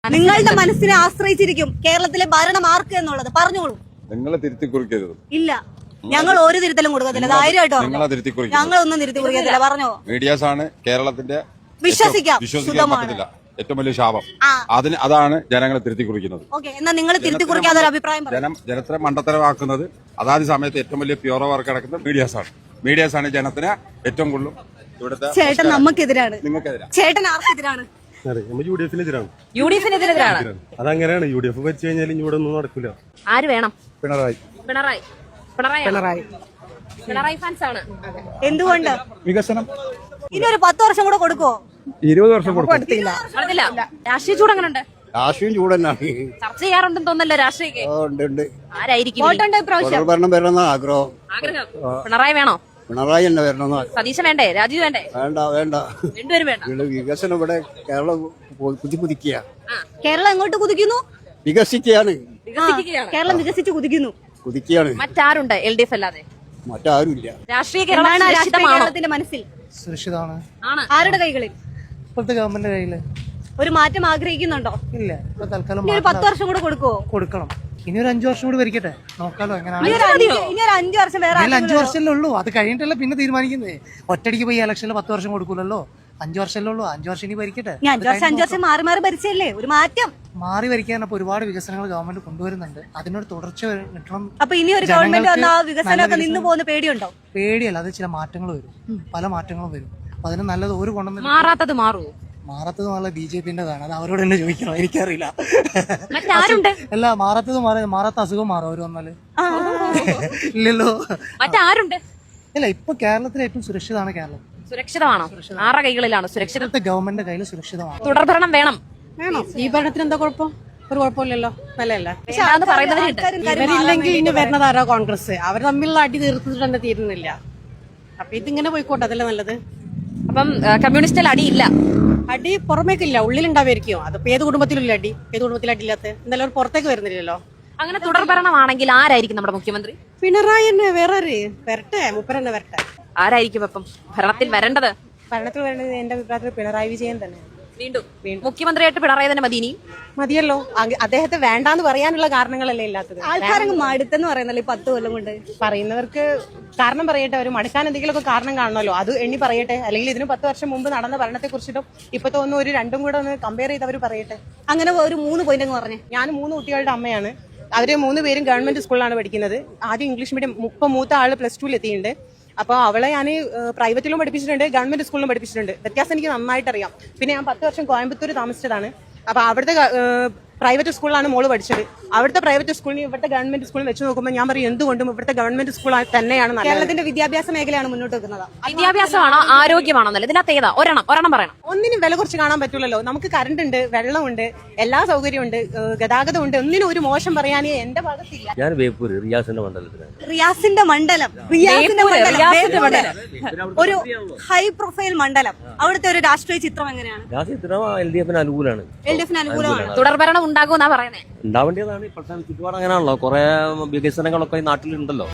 നിങ്ങളുടെ മനസ്സിനെ ആശ്രയിച്ചിരിക്കും കേരളത്തിലെ ഭരണം ആർക്ക് എന്നുള്ളത്. പറഞ്ഞോളൂ. നിങ്ങളെ തിരുത്തി കുറിക്കരുത്. ഇല്ല, ഞങ്ങൾ ഒരു തിരുത്തലും കൊടുക്കത്തില്ല. ധൈര്യമായിട്ടോ ഞങ്ങളൊന്നും തിരുത്തി കുറിക്കത്തില്ല. പറഞ്ഞോ. മീഡിയാസ് ആണ് കേരളത്തിന്റെ വിശ്വസിക്കാൻ പറ്റത്തില്ല ഏറ്റവും വലിയ ശാപം. അതാണ് ജനങ്ങളെ തിരുത്തി കുറിക്കുന്നത്. എന്നാ നിങ്ങൾ തിരുത്തി കുറിക്കാതെ ഒരു അഭിപ്രായം. ജനത്തെ മണ്ടത്തരമാക്കുന്നത് അതാത് സമയത്ത് ഏറ്റവും വലിയ പ്യൂറോ വർക്ക് നടക്കുന്നത് മീഡിയാസ് ആണ് ജനത്തിന് ഏറ്റവും കൂടുതലും ഇവിടുത്തെ. ചേട്ടൻ നമുക്കെതിരാണ്. നിങ്ങൾക്കെതിരാണ്. ചേട്ടൻ ആർക്കെതിരാണ്? അതങ്ങനെയാണ്. യു ഡി എഫ് വെച്ച് കഴിഞ്ഞാൽ ഇവിടെ ഒന്നും നടക്കില്ല. ആര് വേണം? പിണറായി ഫാൻസ് ആണ്. എന്തുകൊണ്ട്? വികസനം ഇനി ഒരു 10 വർഷം കൂടെ കൊടുക്കുവോ? 20 വർഷം കൊടുക്കും. രാഷ്ട്രീയ ചൂട് എങ്ങനെയുണ്ട്? രാഷ്ട്രീയം ചൂട് തന്നെയാണ്. ചർച്ച ചെയ്യാറുണ്ടെന്ന് തോന്നല്ലോ രാഷ്ട്രീയ. ആരായിരിക്കും ഭരണം വരണമെന്ന ആഗ്രഹം. പിണറായി വേണോ? പിണറായി തന്നെ വരണമെന്ന്. സതീശൻ വേണ്ടേ? രാജീവ് വേണ്ടേ? വേണ്ട. രണ്ടുപേരും വേണ്ട. വികസനം ഇവിടെ കേരളം കുതിക്കുക. കേരളം എങ്ങോട്ട് കുതിക്കുന്നു? വികസിക്കുകയാണ്. കേരളം വികസിച്ച് കുതിക്കുകയാണ്. മറ്റാരുണ്ട് LDF അല്ലാതെ? മറ്റാരുമില്ല. രാഷ്ട്രീയ കേരളത്തിന്റെ മനസ്സിൽ സുരക്ഷിതമാണ്. ആരുടെ കൈകളിൽ? ഇപ്പോഴത്തെ ഗവൺമെന്റ് കയ്യില്. ഒരു മാറ്റം ആഗ്രഹിക്കുന്നുണ്ടോ? ഇല്ല, ഇപ്പൊ തൽക്കാലം ഒരു 10 വർഷം കൂടെ കൊടുക്കുവോ? കൊടുക്കണം. ഇനി ഒരു 5 വർഷം കൂടി ഭരിക്കട്ടെ, നോക്കാലോ എങ്ങനെയാണ്. ഇനി ഒരു 5 വർഷം വേറെ 5 വർഷമല്ലേ ഉള്ളൂ. അത് കഴിഞ്ഞിട്ടല്ല പിന്നെ തീരുമാനിക്കുന്നത്. ഒറ്റടിക്ക് പോയി ഇലക്ഷനിൽ 10 വർഷം കൊടുക്കൂലല്ലോ. 5 വർഷമല്ലേ ഉള്ളൂ. 5 വർഷം ഇനി ഭരിക്കട്ടെ. 5 വർഷം മാറി മാറി ഭരിച്ചല്ലേ ഒരു മാറ്റം. മാറി ഭരിക്കാനപ്പോ ഒരുപാട് വികസനങ്ങൾ ഗവൺമെന്റ് കൊണ്ടുവരുന്നുണ്ട്. അതിനൊരു തുടർച്ച കിട്ടണം. അപ്പൊ ഇനി ഒരു ഗവൺമെന്റ് വന്ന വികസനമൊക്കെ നിന്ന് പോകുന്ന പേടിയുണ്ടോ? പേടിയല്ല, അത് ചില മാറ്റങ്ങൾ വരും. പല മാറ്റങ്ങളും വരും. അപ്പൊ അതിന് നല്ലത് ഒരു ഗുണം. മാറാത്തത് മാറുമോ? മാറാത്തത് നല്ല BJPന്റെതാണ്. അത് അവരോട് തന്നെ ചോദിക്കണം, എനിക്കറിയില്ല. അല്ല, മാറാത്ത അസുഖം മാറും അവര് വന്നാല്. ഇല്ലല്ലോ. മറ്റാരുണ്ട്? ഇല്ല, ഇപ്പൊ കേരളത്തിൽ ഏറ്റവും സുരക്ഷിതമാണ് കേരളം. സുരക്ഷിതമാണോ? ആരുടെ കൈകളിലാണ് സുരക്ഷിത? ഗവൺമെന്റ് കയ്യിൽ സുരക്ഷിതമാണ്. തുടർഭരണം വേണം. ഈ ഭരണത്തിന് എന്താ കുഴപ്പം? ഒരു കുഴപ്പമില്ലല്ലോ, നല്ലതല്ല. ഇവരില്ലെങ്കിൽ ഇനി വരുന്നതാരോ കോൺഗ്രസ്. അവർ തമ്മിലുള്ള അടി തീർത്തിട്ട് തന്നെ തീരുന്നില്ല. അപ്പൊ ഇതിങ്ങനെ പോയിക്കോട്ടെ, അതല്ലേ നല്ലത്. അപ്പം കമ്മ്യൂണിസ്റ്റിൽ അടിയില്ല. അടി പുറമേക്കില്ല, ഉള്ളിലുണ്ടാവായിരിക്കും. അതിപ്പോ ഏത് കുടുംബത്തിലുള്ള അടി? ഏത് കുടുംബത്തിൽ അടിയില്ലാത്ത? എന്തായാലും അവർ പുറത്തേക്ക് വരുന്നില്ലല്ലോ. അങ്ങനെ തുടർഭരണമാണെങ്കിൽ ആരായിരിക്കും നമ്മുടെ മുഖ്യമന്ത്രി? പിണറായി തന്നെ. വേറെ വരട്ടെ, മുപ്പരെന്നെ വരട്ടെ. ആരായിരിക്കും അപ്പം ഭരണത്തിൽ വരേണ്ടത്? ഭരണത്തിൽ വരേണ്ടത് എന്റെ അഭിപ്രായത്തിൽ പിണറായി വിജയൻ തന്നെ. വീണ്ടും മുഖ്യമന്ത്രിയായിട്ട് പിണറായി തന്നെ മതി. ഇനി മതിയല്ലോ. അദ്ദേഹത്തെ വേണ്ടാന്ന് പറയാനുള്ള കാരണങ്ങളല്ലേ ഇല്ലാത്തത്. ആൾക്കാരങ്ങ് മടുത്തെന്ന് പറയുന്നല്ലോ 10 കൊല്ലം കൊണ്ട്. പറയുന്നവർക്ക് കാരണം പറയട്ടെ. അവർ മടുക്കാൻ എന്തെങ്കിലുമൊക്കെ കാരണം കാണണമല്ലോ, അത് എണ്ണി പറയട്ടെ. അല്ലെങ്കിൽ ഇതിന് 10 വർഷം മുമ്പ് നടന്ന ഭരണത്തെ കുറിച്ചിട്ടും ഇപ്പത്തെ ഒന്ന് ഒരു രണ്ടും കൂടെ ഒന്ന് കമ്പയർ ചെയ്ത് അവർ പറയട്ടെ. അങ്ങനെ ഒരു 3 പോയിന്റ് അങ്ങ് പറഞ്ഞേ. ഞാൻ 3 കുട്ടികളുടെ അമ്മയാണ്. അവര് 3 പേരും ഗവൺമെന്റ് സ്കൂളിലാണ് പഠിക്കുന്നത്. ആദ്യം ഇംഗ്ലീഷ് മീഡിയം. ഇപ്പം മൂത്ത ആള് +2 എത്തിയിട്ടുണ്ട്. അപ്പോൾ അവളെ ഞാൻ പ്രൈവറ്റിലും പഠിപ്പിച്ചിട്ടുണ്ട്, ഗവൺമെന്റ് സ്കൂളിലും പഠിപ്പിച്ചിട്ടുണ്ട്. വ്യത്യാസം എനിക്ക് നന്നായിട്ട് അറിയാം. പിന്നെ ഞാൻ 10 വർഷം കോയമ്പത്തൂർ താമസിച്ചതാണ്. അപ്പൊ അവിടുത്തെ പ്രൈവറ്റ് സ്കൂളിലാണ് മോള് പഠിച്ചത്. അവിടുത്തെ പ്രൈവറ്റ് സ്കൂളിനും ഇവിടുത്തെ ഗവൺമെന്റ് സ്കൂളും വെച്ച് നോക്കുമ്പോൾ ഞാൻ പറയും എന്തുകൊണ്ടും ഇവിടുത്തെ ഗവൺമെന്റ് സ്കൂൾ തന്നെയാണ് നല്ലത്. കേരളത്തിന്റെ വിദ്യാഭ്യാസ മേഖലയാണ് മുന്നോട്ട് വെക്കുന്നത്. വിദ്യാഭ്യാസമാണോ ആരോഗ്യമാണോ? ഇതിനകത്ത് ഏതാ? ഒരെണ്ണം പറയണം. ഒന്നിനും വില കുറച്ച് കാണാൻ പറ്റൂലല്ലോ. നമുക്ക് കറണ്ട് ഉണ്ട്, വെള്ളമുണ്ട്, എല്ലാ സൗകര്യമുണ്ട്, ഗതാഗതം ഉണ്ട്. ഒന്നിനും ഒരു മോശം പറയാനേ എന്റെ ഭാഗത്തില്ല. ഞാൻ ബേപ്പൂര് റിയാസിന്റെ മണ്ഡലത്തിലാണ്. റിയാസിന്റെ മണ്ഡലം ഒരു ഹൈ പ്രൊഫൈൽ മണ്ഡലം. അവിടുത്തെ ഒരു രാഷ്ട്രീയ ചിത്രം എങ്ങനെയാണ്? LDF-ന് അനുകൂലമാണ്. തുടർഭരണം ഉണ്ടാകുമെന്നാ പറയുന്നത്. ഉണ്ടാവേണ്ടതാണ്. ഇപ്പോഴത്തെ ചുറ്റുപാട് അങ്ങനെയാണല്ലോ. കുറെ വികസനങ്ങളൊക്കെ ഈ നാട്ടിലുണ്ടല്ലോ.